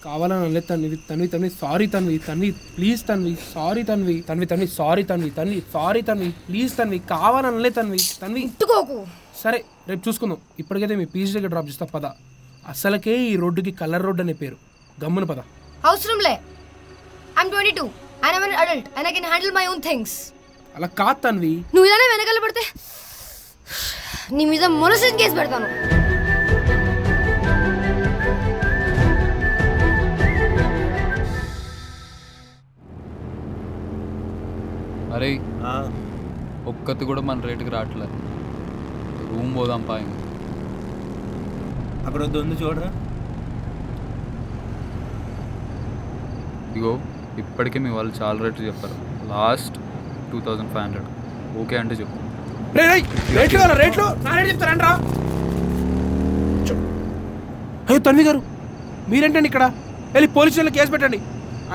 కావాలని అనలేదు Tanvi Tanvi Tanvi sorry Tanvi Tanvi please Tanvi sorry Tanvi Tanvi Tanvi sorry Tanvi Tanvi sorry Tanvi please Tanvi కావాలని అనలేదు తన్వి తన్వి ఇట్టుకోకు. సరే రేపు చూసుకుందాం. ఇప్పటికైతే మీ పీజీ దగ్గర డ్రాప్ చేస్తా పద. అసలకే ఈ రోడ్డుకి కలర్ రోడ్ అనే పేరు. గమ్మున పద. అవసరంలే. I'm 22 and I'm an adult and I can handle my own things. అలా కాదు తన్వి. నువ్వు ఇలానే వెనకాల పడితే నీ మీద మొనసెన్ కేసు పెడతాను. అరే ఒక్కటి కూడా మన రేటుకి రావట్లేదు. రూమ్ పోదాం పా. అక్కడ వద్దు చూడరా. ఇగో ఇప్పటికే మీ వాళ్ళు చాలా రేట్లు చెప్పారు. లాస్ట్ 2500. ఓకే అంటే చెప్పు. రేట్లు రేట్లు నా రేటు చెప్తారంట్రా. అయ్యో తన్వి గారు మీరేంటండి ఇక్కడ? వెళ్ళి పోలీస్ స్టేషన్లో కేసు పెట్టండి.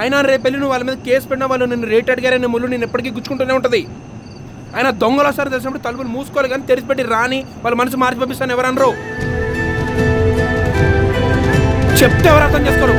అయినా రేపు వెళ్ళి నువ్వు వాళ్ళ మీద కేసు పెట్టినా వాళ్ళు నిన్ను రేట్ అడిగారనే ముళ్ళు నేను ఎప్పటికీ గుచ్చుకుంటూనే ఉంటుంది. ఆయన దొంగలు వస్తారు తెలిసినప్పుడు తలుపులు మూసుకోవాలి కానీ తెరిచిపెట్టి రాని వాళ్ళ మనసు మార్చి పంపిస్తాను ఎవరనరు. చెప్తే ఎవరు అర్థం చేసుకోరు.